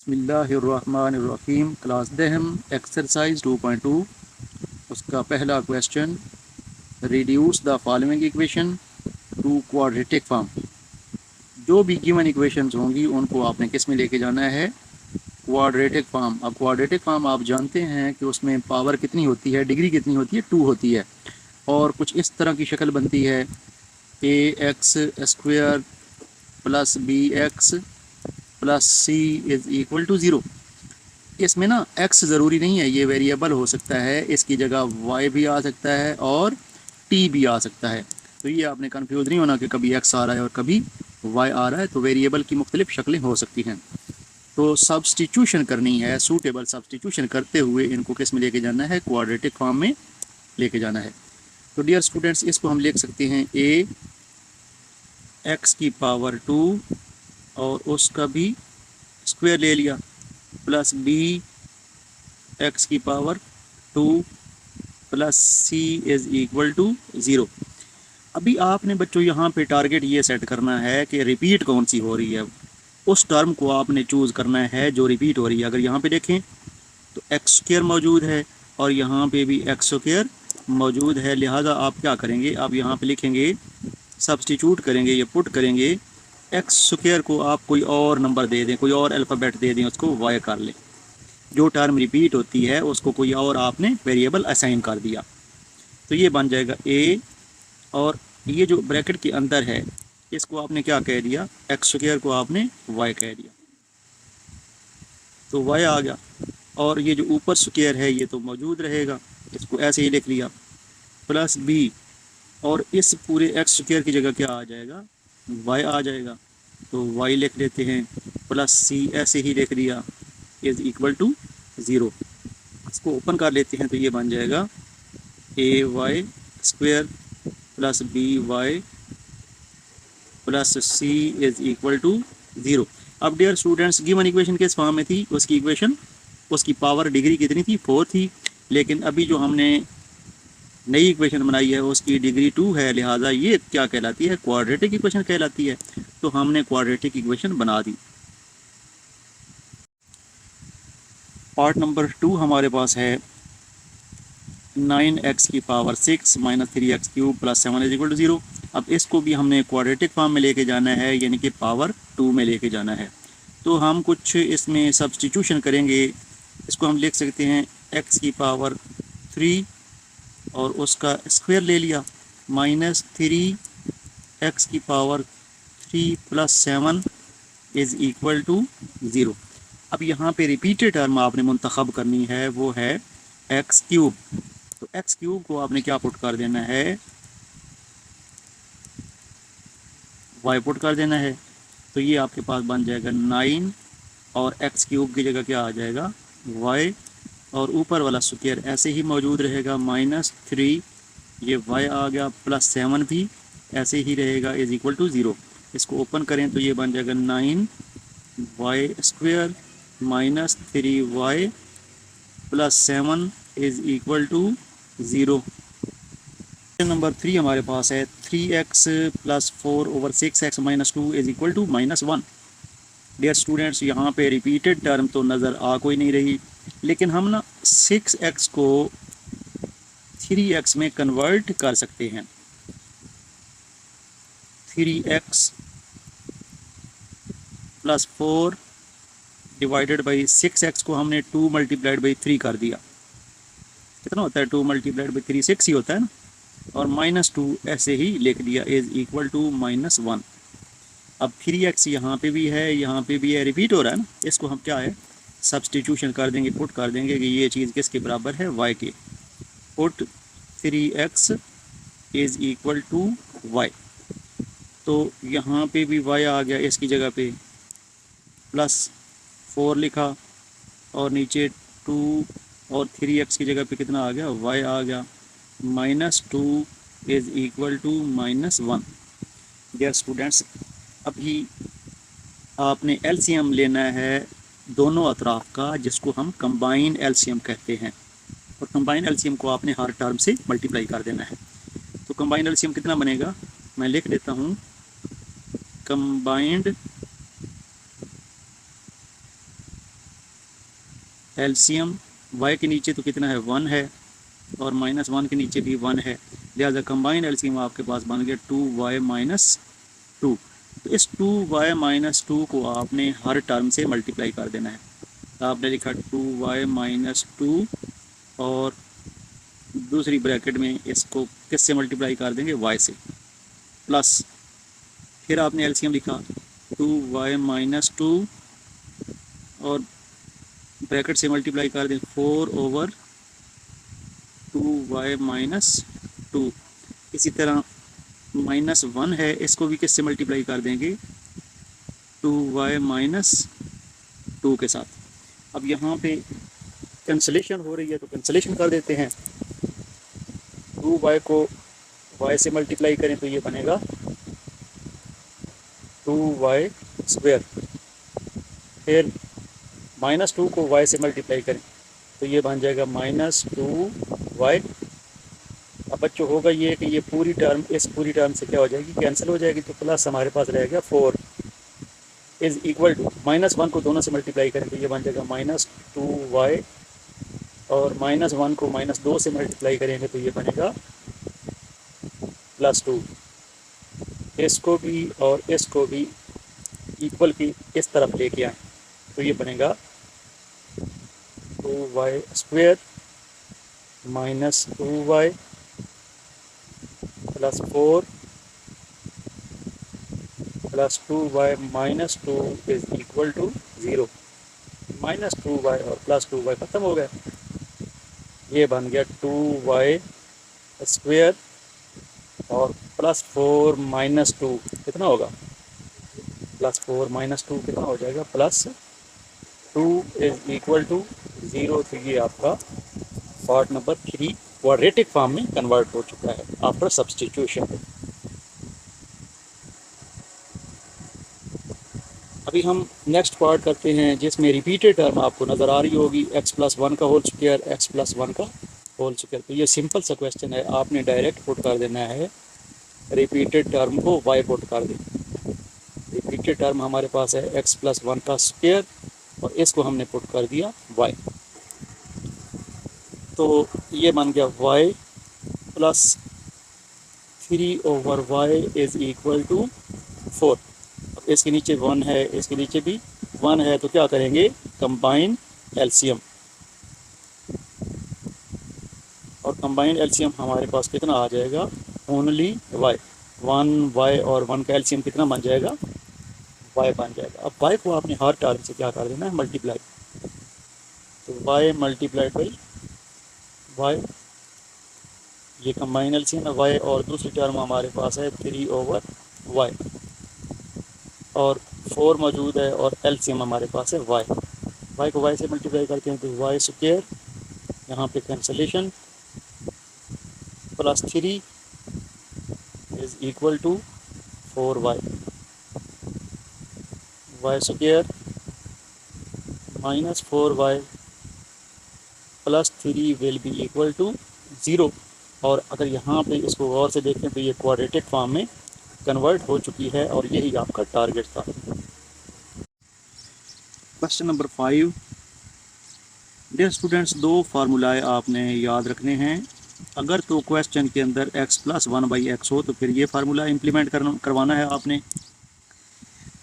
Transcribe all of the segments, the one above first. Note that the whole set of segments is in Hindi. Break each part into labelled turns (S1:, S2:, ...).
S1: बिस्मिल्लाहिर्रहमानिर्रहीम। क्लास दहम एक्सरसाइज 2.2 उसका पहला question, reduce the following equation two quadratic form. जो भी गिवन इक्वेशंस होंगी उनको आपने किस में लेके जाना है, क्वाड्रेटिक फॉर्म। अब क्वाड्रेटिक फॉर्म आप जानते हैं कि उसमें पावर कितनी होती है, डिग्री कितनी होती है, 2 होती है। और कुछ इस तरह की शक्ल बनती है, a x square plus b x plus c is equal to 0। इसमें ना x ज़रूरी नहीं है, ये वेरिएबल हो सकता है, इसकी जगह y भी आ सकता है और t भी आ सकता है। तो ये आपने कंफ्यूज नहीं होना कि कभी x आ रहा है और कभी y आ रहा है। तो वेरिएबल की मुख्तलिफ शक्लें हो सकती हैं। तो सब्सटीट्यूशन करनी है, सूटेबल सब्सटीट्यूशन करते हुए इनको किस में लेके जाना है, क्वाड्रेटिक फॉर्म में लेके जाना है। तो डियर स्टूडेंट्स, इसको हम लिख सकते हैं a x की पावर 2 और उसका भी स्क्वायर ले लिया प्लस बी एक्स की power 2 plus c is equal to 0। अभी आपने बच्चों यहाँ पे टारगेट ये सेट करना है कि रिपीट कौन सी हो रही है, उस टर्म को आपने चूज़ करना है जो रिपीट हो रही है। अगर यहाँ पे देखें तो एक्स स्क्वायर मौजूद है और यहाँ पे भी एक्स स्क्वायर मौजूद है, लिहाजा आप क्या करेंगे, आप यहाँ पे लिखेंगे, सब्सटीट्यूट करेंगे, ये पुट करेंगे, एक्स स्क्वायर को आप कोई और नंबर दे दें, कोई और अल्फ़ाबेट दे दें, उसको वाई कर लें। जो टर्म रिपीट होती है उसको कोई और आपने वेरिएबल असाइन कर दिया, तो ये बन जाएगा ए। और ये जो ब्रैकेट के अंदर है इसको आपने क्या कह दिया, एक्स स्क्वायर को आपने वाई कह दिया, तो वाई आ गया। और ये जो ऊपर स्क्वायर है ये तो मौजूद रहेगा, इसको ऐसे ही लिख लिया, प्लस बी, और इस पूरे एक्स स्क्वायर की जगह क्या आ जाएगा, वाई आ जाएगा, तो वाई लिख लेते हैं, प्लस सी ऐसे ही लिख दिया, इज़ इक्वल टू 0। इसको ओपन कर लेते हैं तो ये बन जाएगा a y square plus b y plus c is equal to 0। अब डियर स्टूडेंट्स, गिवन इक्वेशन किस फॉर्म में थी, उसकी इक्वेशन, उसकी पावर डिग्री कितनी थी, 4 थी। लेकिन अभी जो हमने नई इक्वेशन बनाई है उसकी डिग्री 2 है, लिहाजा ये क्या कहलाती है, क्वाड्रेटिक इक्वेशन कहलाती है। तो हमने क्वाड्रेटिक इक्वेशन बना दी। पार्ट नंबर 2 हमारे पास है 9x की power 6 minus 3x cube plus 7 is equal to 0। अब इसको भी हमने क्वाड्रेटिक फॉर्म में लेके जाना है, यानी कि पावर 2 में लेके जाना है। तो हम कुछ इसमें सब्सटीट्यूशन करेंगे। इसको हम लिख सकते हैं x की पावर 3 और उसका स्क्वायर ले लिया माइनस 3x की power 3 plus 7 is equal to 0। अब यहाँ पे रिपीटेड टर्म आपने मुंतखब करनी है, वो है एक्स क्यूब। तो एक्स क्यूब को आपने क्या पुट कर देना है, वाई पुट कर देना है। तो ये आपके पास बन जाएगा 9 और एक्स क्यूब की जगह क्या आ जाएगा, वाई, और ऊपर वाला स्क्वायर ऐसे ही मौजूद रहेगा, माइनस 3 ये वाई आ गया, प्लस 7 भी ऐसे ही रहेगा, इज़ इक्वल टू 0। इसको ओपन करें तो ये बन जाएगा 9 y square minus 3 y plus 7 is equal to 0। Number 3 हमारे पास है 3x plus 4 over 6x minus 2 is equal to -1। Dear students, यहाँ पे रिपीटेड टर्म तो नज़र आ कोई नहीं रही, लेकिन हम ना 6x को 3x में कन्वर्ट कर सकते हैं। 3x plus 4 divided by 6x को हमने 2 मल्टीप्लाइड बाई 3 कर दिया। कितना होता है 2 मल्टीप्लाइड बाई 3, 6 ही होता है ना, और -2 ऐसे ही लिख दिया, इज़ इक्वल टू -1। अब 3x यहाँ पे भी है, यहाँ पे भी है, रिपीट हो रहा है ना, इसको हम क्या है, सब्सटीट्यूशन कर देंगे, पुट कर देंगे कि ये चीज़ किसके बराबर है, y के। Put 3x is equal to y, तो यहाँ पे भी y आ गया इसकी जगह पे, प्लस 4 लिखा और नीचे 2 और 3x की जगह पे कितना आ गया, y आ गया, -2 is equal to -1। Dear students, अभी आपने एलसीएम लेना है दोनों अतराफ का, जिसको हम कंबाइन एलसीएम कहते हैं, और कंबाइन एलसीएम को आपने हर टर्म से मल्टीप्लाई कर देना है। तो कंबाइन एलसीएम कितना बनेगा, मैं लिख देता हूँ, कंबाइंड एलसीएम y के नीचे तो कितना है 1 है और -1 के नीचे भी 1 है, लिहाजा कंबाइंड एलसीएम आपके पास बन गया 2y-2। तो इस 2y-2 को आपने हर टर्म से मल्टीप्लाई कर देना है। तो आपने लिखा 2y-2 और दूसरी ब्रैकेट में इसको किससे मल्टीप्लाई कर देंगे y से, प्लस फिर आपने एलसीएम लिखा 2y-2 और ब्रैकेट से मल्टीप्लाई कर दें 4/2y-2। इसी तरह -1 है, इसको भी किससे मल्टीप्लाई कर देंगे 2y-2 के साथ। अब यहाँ पे कैंसलेशन हो रही है तो कैंसलेशन कर देते हैं। 2y को y से मल्टीप्लाई करें तो ये बनेगा 2y²। फिर -2 को y से मल्टीप्लाई करें तो ये बन जाएगा -2y। अब बच्चों होगा ये कि ये पूरी टर्म इस पूरी टर्म से क्या हो जाएगी, कैंसिल हो जाएगी, तो प्लस हमारे पास रह गया 4 इज़ इक्वल टू -1 को दोनों से मल्टीप्लाई करें तो ये बन जाएगा -2y और -1 को -2 से मल्टीप्लाई करेंगे तो ये बनेगा +2। इसको भी और इसको भी इक्वल की इस तरफ लेके आए तो ये बनेगा 2y² -2y +4 +2y-2 is equal to 0। -2y और +2y ख़त्म हो गए, ये बन गया 2y² और +4 -2 कितना होगा, +4 -2 कितना हो जाएगा, +2 इज़ इक्वल टू 0। तो ये आपका पार्ट नंबर 3 क्वाड्रेटिक फॉर्म में कन्वर्ट हो चुका है आफ्टर सब्स्टिट्यूशन। अभी हम नेक्स्ट पार्ट करते हैं जिसमें रिपीटेड टर्म आपको नज़र आ रही होगी, x+1 का होल स्क्वायर, x+1 का होल स्क्वायर। तो ये सिंपल सा क्वेश्चन है, आपने डायरेक्ट पुट कर देना है, रिपीटेड टर्म को y पुट कर दें। रिपीटेड टर्म हमारे पास है x+1 का स्क्वायर और इसको हमने पुट कर दिया y, तो ये बन गया y +3/y is equal to 4। अब इसके नीचे 1 है, इसके नीचे भी 1 है, तो क्या करेंगे, कंबाइन एलसीएम, और कंबाइंड एलसीएम हमारे पास कितना आ जाएगा, ओनली y। 1y और 1 का एलसीएम कितना बन जाएगा, y बन जाएगा। अब y को आपने हर टर्म से क्या कर देना है, मल्टीप्लाई, तो y मल्टीप्लाइड बाई y, ये कंबाइन एलसीएम है y, और दूसरी टर्म हमारे पास है 3/y और 4 मौजूद है और एलसीएम हमारे पास है y को y से मल्टीप्लाई करते हैं तो y², यहाँ पे cancellation, +3 is equal to 4y, y² -4y +3 will be equal to 0। और अगर यहाँ पे इसको गौर से देखें तो ये क्वाड्रेटिक फॉर्म में कन्वर्ट हो चुकी है और यही आपका टारगेट था। क्वेश्चन नंबर 5, डियर स्टूडेंट्स, दो फार्मूलाए आपने याद रखने हैं। अगर तो क्वेश्चन के अंदर x+1/x हो तो फिर ये फार्मूला इम्प्लीमेंट करवाना है आपने,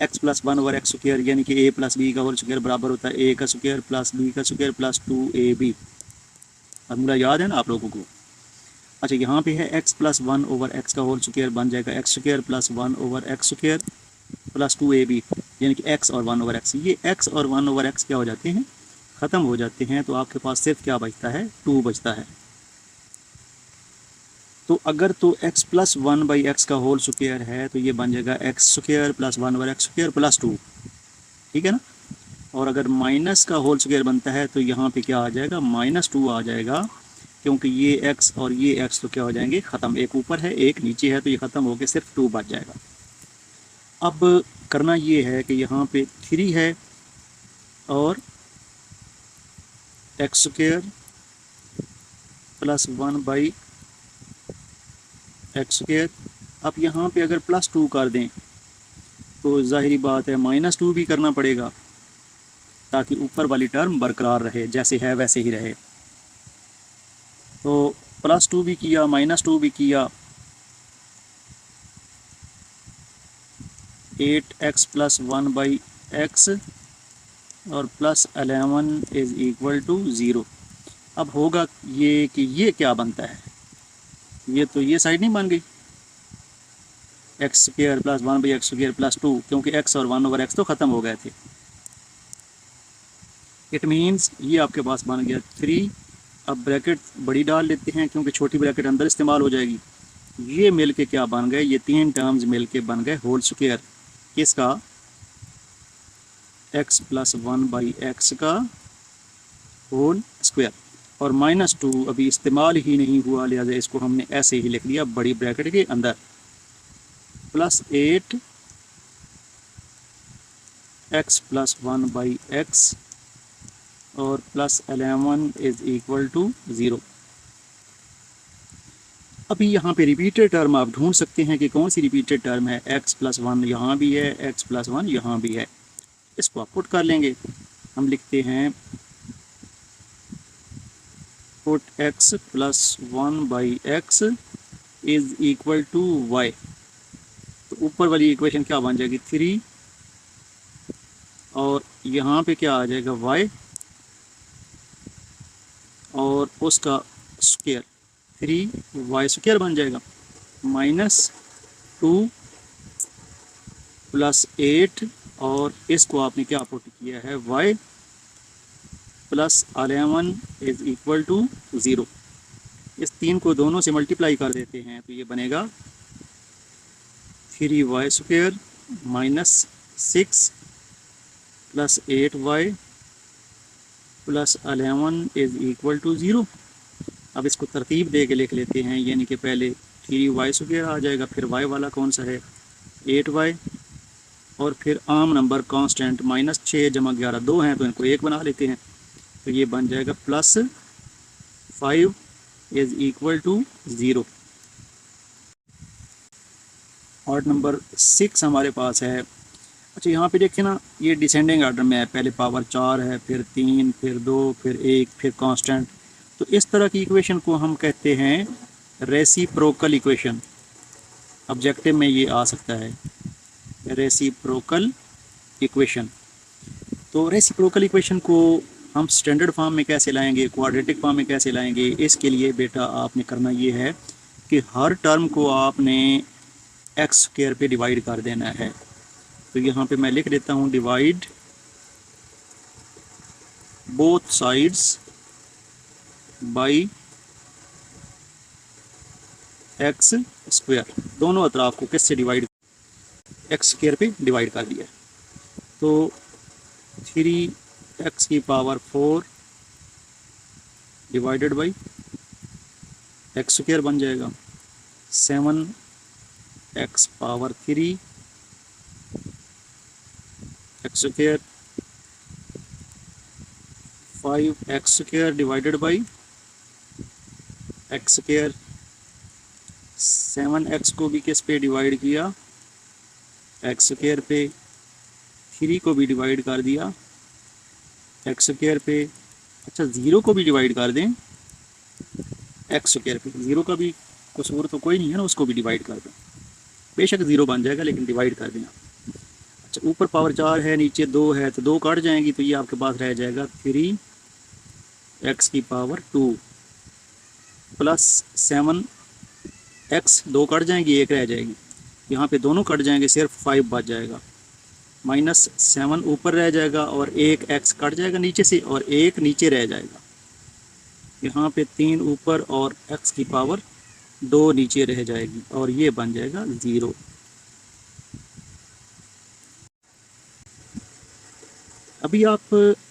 S1: x+1/x², यानी कि a + b का होल स्क्वायर बराबर होता है a का स्क्वायर + b का स्क्वायर + 2ab। फार्मूला याद है ना आप लोगों को। अच्छा, यहाँ पे है x+1/x का होल स्क्वायर बन जाएगा x² + 1/x² + 2ab, यानी कि x और 1/x। ये x और 1/x क्या हो जाते हैं, ख़त्म हो जाते हैं, तो आपके पास सिर्फ क्या बचता है, 2 बचता है। तो अगर तो x+1/x का होल स्क्वायर है तो ये बन जाएगा x² + 1/x² + 2, ठीक है ना। और अगर माइनस का होल स्क्वायर बनता है तो यहाँ पे क्या आ जाएगा, -2 आ जाएगा, क्योंकि ये x और ये x तो क्या हो जाएंगे, ख़त्म, एक ऊपर है एक नीचे है, तो ये ख़त्म होकर सिर्फ 2 बच जाएगा। अब करना ये है कि यहाँ पे 3 है और x² + 1/x²। अब यहाँ पे अगर +2 कर दें तो ज़ाहिरी बात है -2 भी करना पड़ेगा, ताकि ऊपर वाली टर्म बरकरार रहे, जैसे है वैसे ही रहे। तो +2 भी किया, -2 भी किया, 8x + 1/x और +11 इज़ इक्वल टू 0। अब होगा ये कि ये क्या बनता है, ये तो ये साइड नहीं बन गई, x² + 1/x² + 2, क्योंकि x और 1/x तो ख़त्म हो गए थे। इट मीन्स ये आपके पास बन गया 3। अब ब्रैकेट बड़ी डाल लेते हैं क्योंकि छोटी ब्रैकेट अंदर इस्तेमाल हो जाएगी। ये मिल के क्या बन गए, ये 3 टर्म्स मिल के बन गए होल स्क्वायर किसका, x + 1/x का होल स्क्वायर। और -2 अभी इस्तेमाल ही नहीं हुआ, लिहाजा इसको हमने ऐसे ही लिख लिया बड़ी ब्रैकेट के अंदर, +8 x + 1/x और +11 इज़ इक्वल टू 0। अभी यहाँ पे रिपीटेड टर्म आप ढूंढ सकते हैं कि कौन सी रिपीटेड टर्म है, x + 1 यहाँ भी है, x + 1 यहाँ भी है। इसको आप पुट कर लेंगे, हम लिखते हैं put x + 1/x is equal to y। तो ऊपर वाली इक्वेशन क्या बन जाएगी, 3, और यहाँ पे क्या आ जाएगा, y और उसका स्क्वायर, 3y² बन जाएगा, -2 + 8 और इसको आपने क्या पुट किया है, y + 11 इज़ इक्वल टू 0। इस 3 को दोनों से मल्टीप्लाई कर देते हैं तो ये बनेगा 3y² - 6 + 8y + 11 is equal to 0। अब इसको तरतीब दे के लिख लेते हैं, यानी कि पहले 3y² आ जाएगा, फिर y वाला कौन सा है, 8y, और फिर आम नंबर कांस्टेंट -6 + 11 2 हैं तो इनको 1 बना लेते हैं, तो ये बन जाएगा +5 इज़ इक्वल टू 0। और नंबर 6 हमारे पास है। अच्छा यहाँ पे देखिए ना, ये डिसेंडिंग आर्डर में है, पहले पावर 4 है, फिर 3, फिर 2, फिर 1, फिर कांस्टेंट। तो इस तरह की इक्वेशन को हम कहते हैं रेसिप्रोकल इक्वेशन। ऑब्जेक्टिव में ये आ सकता है रेसिप्रोकल इक्वेशन। तो रेसिप्रोकल इक्वेशन को हम स्टैंडर्ड फॉर्म में कैसे लाएंगे, क्वाड्रेटिक फॉर्म में कैसे लाएंगे, इसके लिए बेटा आपने करना ये है कि हर टर्म को आपने x² पे डिवाइड कर देना है। तो यहाँ पे मैं लिख देता हूँ divide both sides by x²। दोनों अतराफ को किससे डिवाइड, x² पे डिवाइड कर दिया। तो 3x⁴ डिवाइडेड बाई x² बन जाएगा, 7x⁴ x², 5x² divided by x², 7x को भी किस पे डिवाइड किया, x² पे, 3 को भी डिवाइड कर दिया x² पे। अच्छा 0 को भी डिवाइड कर दें x² पे, 0 का भी कसूर तो कोई नहीं है ना, उसको भी डिवाइड कर दें, बेशक 0 बन जाएगा लेकिन डिवाइड कर दें आप। अच्छा ऊपर पावर 4 है, नीचे 2 है, तो 2 कट जाएंगी, तो ये आपके पास रह जाएगा 3x⁴ प्लस 7x, 2 कट जाएंगी, 1 रह जाएगी, यहाँ पे दोनों कट जाएंगे, सिर्फ 5 बच जाएगा, -7 ऊपर रह जाएगा और 1 x कट जाएगा नीचे से और 1 नीचे रह जाएगा, यहाँ पे 3 ऊपर और x⁴ नीचे रह जाएगी और ये बन जाएगा 0। अभी आप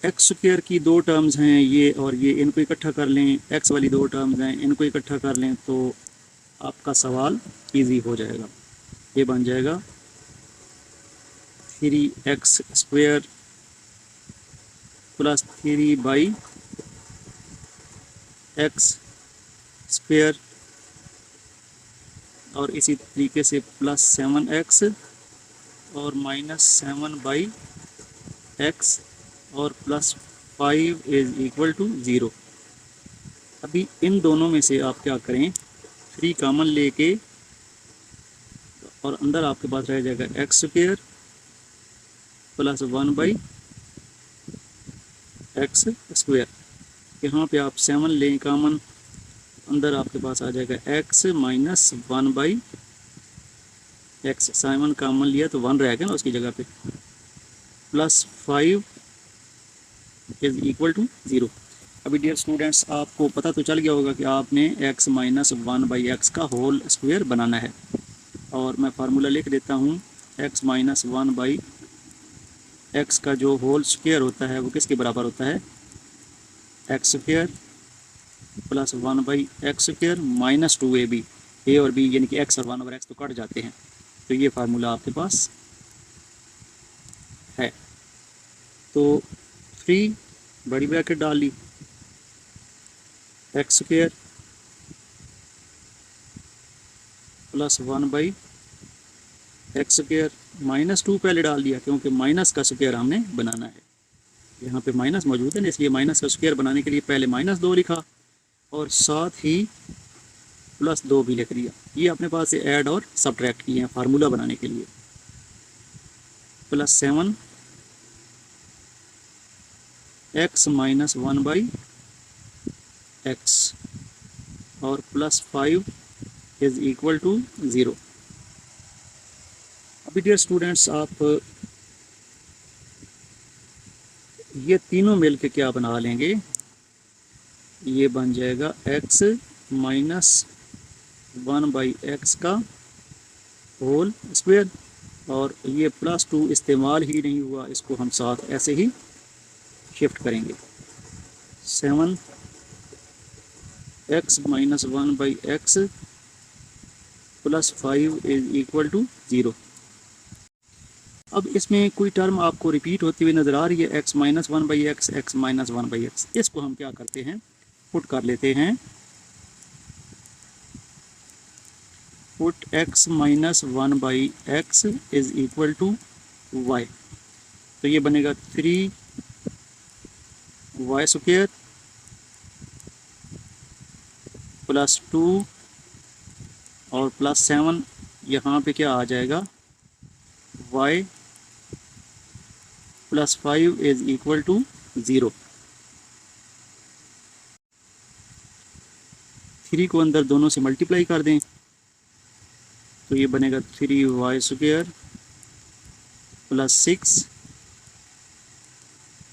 S1: x² की 2 टर्म्स हैं ये और ये, इनको इकट्ठा कर लें, x वाली 2 टर्म्स हैं, इनको इकट्ठा कर लें तो आपका सवाल इजी हो जाएगा। ये बन जाएगा 3x² + 3/x² और इसी तरीके से +7x और -7/x और प्लस 5 इज इक्वल टू 0। अभी इन दोनों में से आप क्या करें, 3 कॉमन लेके और अंदर आपके पास रह जाएगा x square plus 1 by x square. यहाँ पे आप 7 लें कॉमन, अंदर आपके पास आ जाएगा x minus 1 by x. 7 common लिया तो 1 रह गया ना उसकी जगह पे, प्लस 5 इज इक्वल टू 0। अभी डियर स्टूडेंट्स, आपको पता तो चल गया होगा कि आपने x माइनस 1 बाई एक्स का होल स्क्वायर बनाना है। और मैं फार्मूला लिख देता हूँ, x माइनस 1 बाई एक्स का जो होल स्क्वायर होता है वो किसके बराबर होता है, x square plus 1 by x square minus 2ab। ए और बी यानी कि x और 1 ओवर एक्स तो कट जाते हैं, तो ये फार्मूला आपके पास है। तो 3 बड़ी ब्रैकेट डाल ली, x square plus 1 by x square minus 2 पहले डाल दिया क्योंकि माइनस का स्क्वायर हमने बनाना है। यहाँ पे माइनस मौजूद है ना, इसलिए माइनस का स्क्वायर बनाने के लिए पहले -2 लिखा और साथ ही +2 भी लिख दिया। ये अपने पास से ऐड और सब्ट्रैक्ट किए हैं फार्मूला बनाने के लिए। Plus 7 x minus 1 by x और प्लस 5 इज इक्वल टू 0। अभी डियर स्टूडेंट्स, आप ये तीनों मिल के क्या बना लेंगे, ये बन जाएगा x माइनस 1 बाई एक्स का होल स्क्वायर। और ये +2 इस्तेमाल ही नहीं हुआ, इसको हम साथ ऐसे ही शिफ्ट करेंगे। 7 x minus 1 by x plus 5 is equal to 0। अब इसमें कोई टर्म आपको रिपीट होती हुई नज़र आ रही है, x minus 1 by x, x minus 1 by x. इसको हम क्या करते हैं, पुट कर लेते हैं, put x minus 1 by x is equal to y। तो ये बनेगा 3y स्क्वायर प्लस 2 और प्लस 7, यहाँ पे क्या आ जाएगा, y plus 5 is equal to 0। 3 को अंदर दोनों से मल्टीप्लाई कर दें तो ये बनेगा 3y स्क्वायर प्लस 6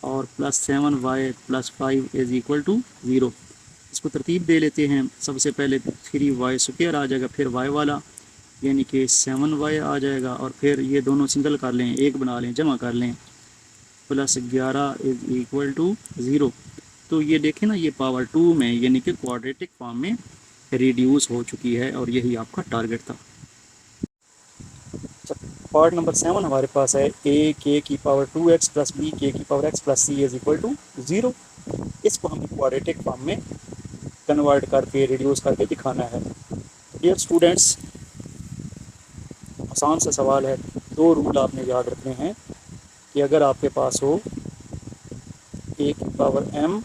S1: और plus 7y plus 5 is equal to 0। इसको तरतीब दे लेते हैं। सबसे पहले 3y स्क्वायर आ जाएगा, फिर y वाला यानी कि 7y आ जाएगा, और फिर ये दोनों सिंगल कर लें, एक बना लें, जमा कर लें, प्लस 11 इज इक्वल टू 0। तो ये देखें ना, ये पावर 2 में यानी कि क्वाड्रेटिक फॉर्म में रिड्यूस हो चुकी है और यही आपका टारगेट था। पार्ट नंबर 7 हमारे पास है, a k की power 2x plus b k की power x plus c is equal to 0। इसको हमें क्वाड्रेटिक फॉर्म में कन्वर्ट करके रिड्यूस करके दिखाना है। डियर स्टूडेंट्स, आसान सा सवाल है। 2 रूल आपने याद रखने हैं कि अगर आपके पास हो a की पावर m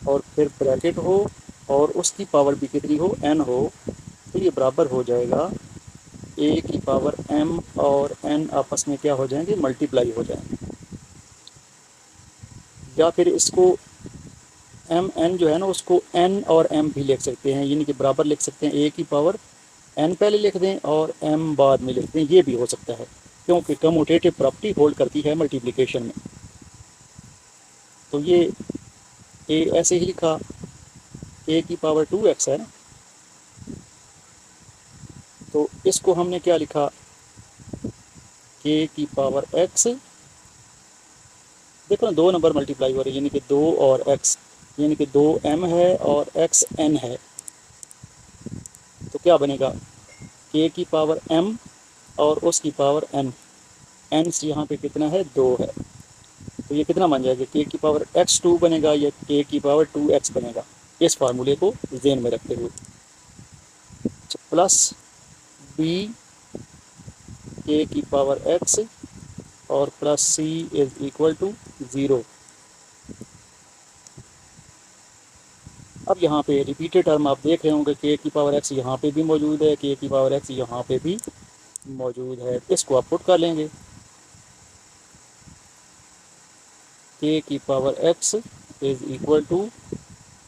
S1: और फिर ब्रैकेट हो और उसकी पावर भी कितनी हो, n हो, तो ये बराबर हो जाएगा a की पावर m और n आपस में क्या हो जाएंगे, मल्टीप्लाई हो जाएंगे। या फिर इसको m n जो है ना, उसको n और m भी लिख सकते हैं, यानी कि बराबर लिख सकते हैं, a की पावर n पहले लिख दें और m बाद में लिख दें, ये भी हो सकता है क्योंकि कम्यूटेटिव प्रॉपर्टी होल्ड करती है मल्टीप्लिकेशन में। तो ये a ऐसे ही लिखा, a की पावर 2x है ना, तो इसको हमने क्या लिखा, k की पावर x। देखो ना, 2 नंबर मल्टीप्लाई हो रही है, यानी कि 2 और x, यानी कि 2m है और x n है। तो क्या बनेगा, k की पावर m और उसकी पावर n, n से यहाँ पे कितना है, 2 है, तो ये कितना बन जाएगा, k की पावर x2 बनेगा या k की पावर 2x बनेगा, इस फार्मूले को ज़हन में रखते हुए। प्लस b k की पावर x और plus c is equal to 0। अब यहाँ पे रिपीटेड टर्म आप देख रहे होंगे के की पावर x यहाँ पे भी मौजूद है, के की पावर x यहाँ पे भी मौजूद है। इसको आप पुट कर लेंगे, के की power x is equal to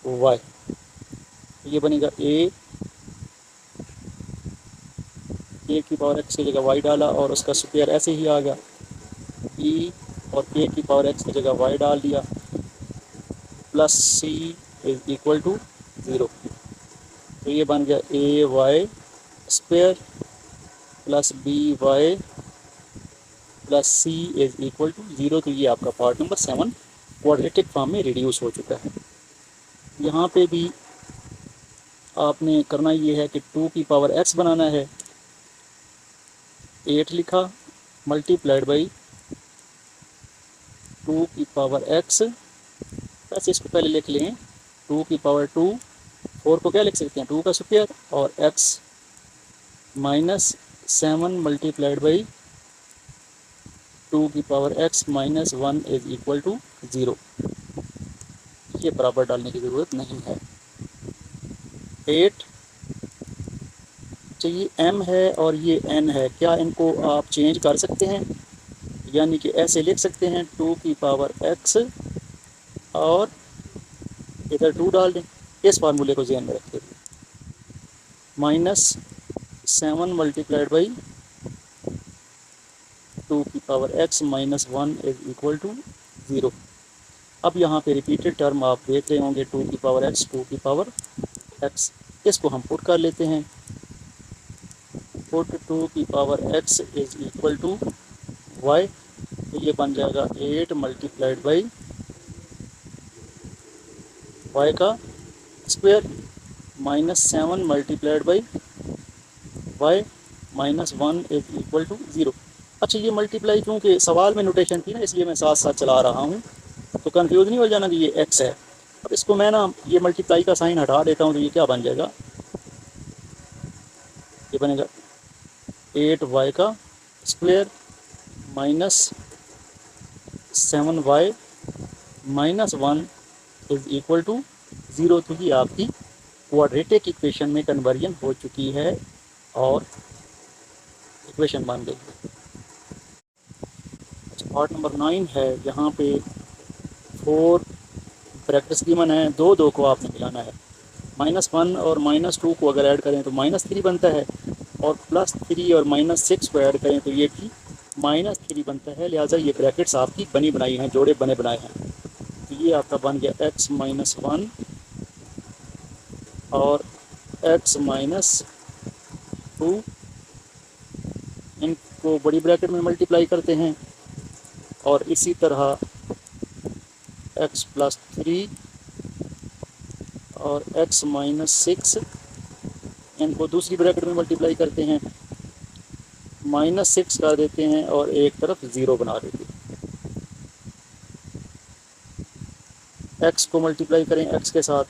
S1: y। ये बनेगा a, के की पावर x की जगह y डाला और उसका स्क्वायर ऐसे ही आ गया, b और के की पावर x की जगह y डाल दिया, plus c is equal to 0। तो ये बन गया a y square plus b y plus c is equal to 0। तो ये आपका पार्ट नंबर 7 क्वाड्रेटिक फॉर्म में रिड्यूस हो चुका है। यहाँ पे भी आपने करना ये है कि 2 की पावर x बनाना है, 8 लिखा मल्टीप्लाइड बाई 2 की पावर x। वैसे इसको पहले लिख लें, 2 की पावर 2, 4 को क्या लिख सकते हैं 2 का स्क्वायर, और x माइनस 7 मल्टीप्लाइड बाई 2 की power x minus 1 is equal to 0। ये बराबर डालने की ज़रूरत नहीं है। 8 चाहिए m है और ये n है, क्या इनको आप चेंज कर सकते हैं? यानी कि ऐसे लिख सकते हैं 2 की पावर x और इधर 2 डाल दें। इस फार्मूले को ध्यान में रखते हुए माइनस 7 मल्टीप्लाइड बाई 2 की power x minus 1 is equal to 0। अब यहाँ पे रिपीटेड टर्म आप देख रहे होंगे 2 की पावर x, 2 की पावर x। इसको हम पुट कर लेते हैं, पुट 2 की power x is equal to y। तो ये बन जाएगा 8 मल्टीप्लाइड बाई y का square minus 7 multiplied by y minus 1 is equal to 0। अच्छा, ये मल्टीप्लाई क्योंकि सवाल में नोटेशन थी ना, इसलिए मैं साथ साथ चला रहा हूँ, तो कंफ्यूज नहीं हो जाना कि ये x है। अब इसको मैं ना ये मल्टीप्लाई का साइन हटा देता हूँ, तो ये क्या बन जाएगा, ये बनेगा 8y का square minus 7y minus 1 is equal to 0। तो ये आपकी क्वाड्रेटिक इक्वेशन में कन्वर्जन हो चुकी है और इक्वेशन बन गई। पार्ट नंबर 9 है, यहाँ पे 4 ब्रैकेट्स गिवन है, 2 को आपने मिलाना है। -1 और -2 को अगर ऐड करें तो -3 बनता है, और +3 और -6 को ऐड करें तो ये भी -3 बनता है। लिहाजा ये ब्रैकेट्स आपकी बनी बनाई हैं, जोड़े बने बनाए हैं। तो ये आपका बन गया x माइनस 1 और x माइनस 2। इनको बड़ी ब्रैकेट में मल्टीप्लाई करते हैं, और इसी तरह x प्लस 3 और x माइनस 6 इनको दूसरी ब्रैकेट में मल्टीप्लाई करते हैं, -6 कर देते हैं और एक तरफ 0 बना देते हैं। x को मल्टीप्लाई करें x के साथ,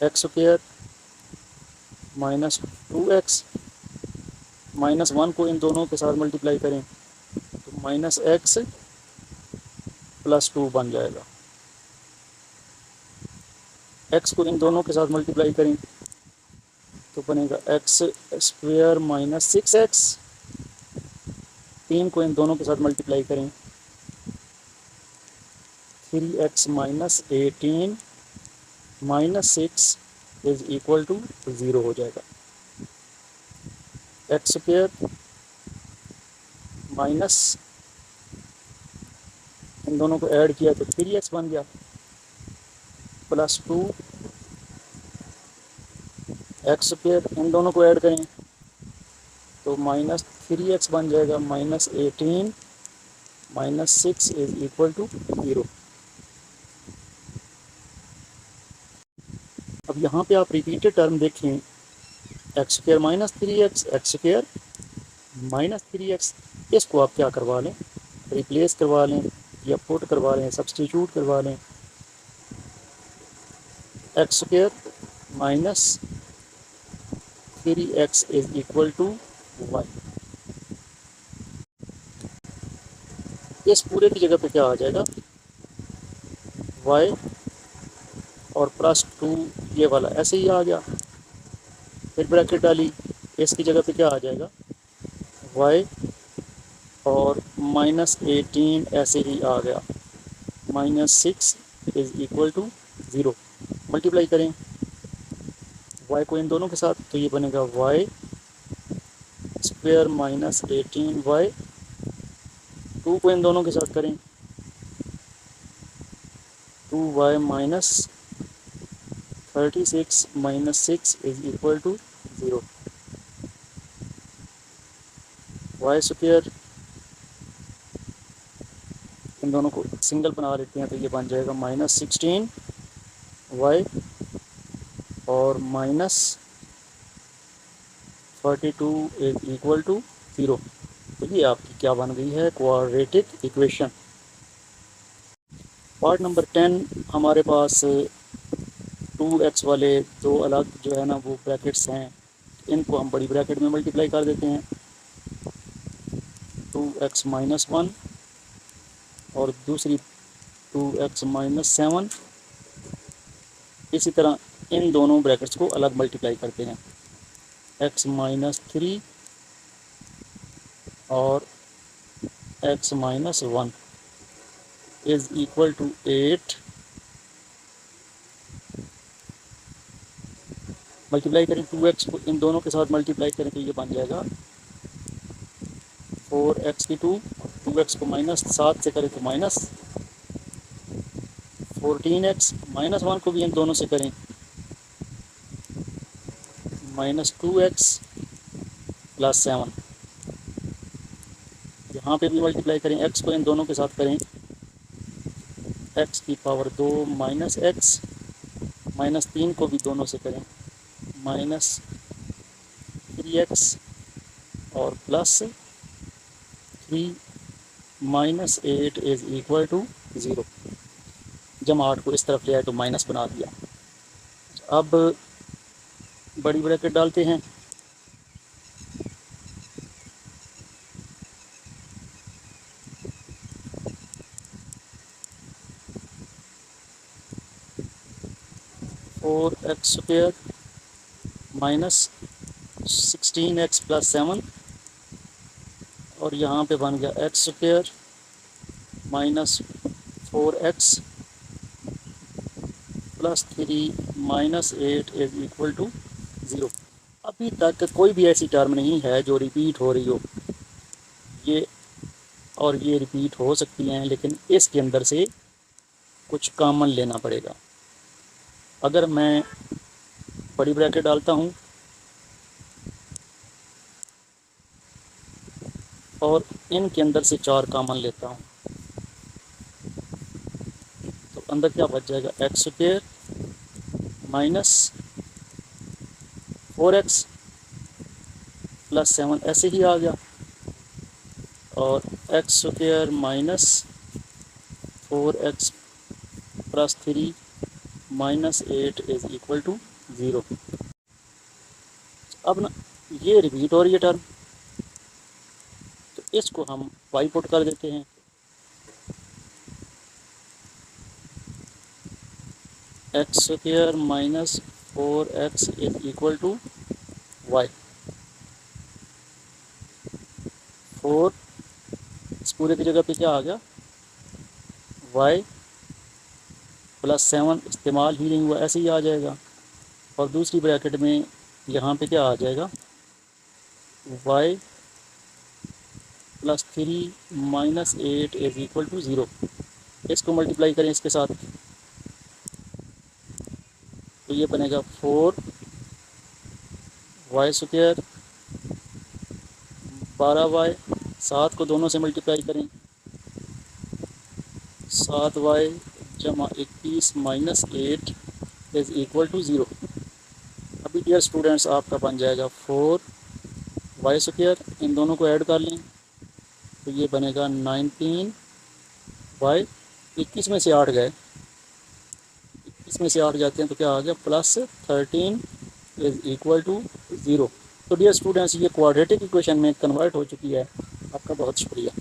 S1: x स्क्वायर माइनस 2x, -1 को इन दोनों के साथ मल्टीप्लाई करें तो -x प्लस 2 बन जाएगा। x को इन दोनों के साथ मल्टीप्लाई करें तो बनेगा x स्क्वायर माइनस 6x। 3 को इन दोनों के साथ मल्टीप्लाई करें 3x minus 18 minus 6 is equal to 0 हो जाएगा। एक्स स्क्वायर माइनस इन दोनों को ऐड किया तो 3x बन गया, प्लस 2 एक्स स्क्वायर इन दोनों को ऐड करें तो -3x बन जाएगा, -18 माइनस 6 इज इक्वल टू 0। अब यहाँ पे आप रिपीटेड टर्म देखें, x square minus 3x, x square minus 3x। इसको आप क्या करवा लें, रिप्लेस करवा लें या पुट करवा लें, सब्सटीट्यूट करवा लें। X square minus 3x is equal to y। इस पूरे की जगह पे क्या आ जाएगा, y और +2 ये वाला ऐसे ही आ गया। फिर ब्रैकेट डाली, इसकी जगह पे क्या आ जाएगा, y और -18 ऐसे ही आ गया। -6 इज़ इक्वल टू 0। मल्टीप्लाई करें y को इन दोनों के साथ, तो ये बनेगा y² -18y। 2 को इन दोनों के साथ करें, 2y -36 -6 is equal to 0। y² इन दोनों को सिंगल बना लेते हैं, तो ये बन जाएगा -16y और -42 इज़ इक्वल टू 0। तो ये आपकी क्या बन गई है, क्वाड्रेटिक इक्वेशन। पार्ट नंबर 10 हमारे पास 2x वाले दो अलग जो है ना वो ब्रैकेट्स हैं, इनको हम बड़ी ब्रैकेट में मल्टीप्लाई कर देते हैं। 2x - 1 और दूसरी 2x - 7। इसी तरह इन दोनों ब्रैकेट्स को अलग मल्टीप्लाई करते हैं, x - 3 और x - 1 is equal to 8। Multiply करें 2x को इन दोनों के साथ मल्टीप्लाई करें, तो ये बन जाएगा 4x की 2, 2x को -7 से करें तो -14x, -1 को भी इन दोनों से करें -2x + 7। यहाँ पे भी मल्टीप्लाई करें, x को इन दोनों के साथ करें, x की पावर 2 -x, -3 को भी दोनों से करें -3x और +3 -8 इज़ इक्वल टू 0। जब 8 को इस तरफ ले आए तो माइनस बना दिया। अब बड़ी ब्रैकेट डालते हैं, (4x² -16x + 7) और यहाँ पे बन गया x² -4x + 3 -8 is equal to 0। अभी तक कोई भी ऐसी टर्म नहीं है जो रिपीट हो रही हो, ये और ये रिपीट हो सकती हैं, लेकिन इसके अंदर से कुछ कॉमन लेना पड़ेगा। अगर मैं बड़ी ब्रैकेट डालता हूँ और इनके अंदर से 4 कॉमन लेता हूँ, तो अंदर क्या बच जाएगा, x² -4x + 7 ऐसे ही आ गया, और x² -4x + 3 -8 is equal to 0। अब ना ये रिपीट हो रही है टर्म, तो इसको हम y पुट कर देते हैं, x² -4x is equal to y। 4 इस पूरे की जगह पे क्या आ गया, y + 7 इस्तेमाल ही नहीं हुआ, ऐसे ही आ जाएगा। और दूसरी ब्रैकेट में यहाँ पे क्या आ जाएगा, y + 3 -8 इज़ इक्वल टू 0। इसको मल्टीप्लाई करें इसके साथ, तो ये बनेगा 4y² 12y, 7 को दोनों से मल्टीप्लाई करें, 7y = 21 -8 इज़ इक्वल टू 0। अभी डियर स्टूडेंट्स आपका बन जाएगा 4y², इन दोनों को ऐड कर लें, तो ये बनेगा 19y। 21 में से 8 गए, 21 में से 8 जाते हैं तो क्या आ गया, +13 इज़ इक्वल टू 0। तो डियर स्टूडेंट्स ये क्वाड्रेटिक इक्वेशन में कन्वर्ट हो चुकी है। आपका बहुत शुक्रिया।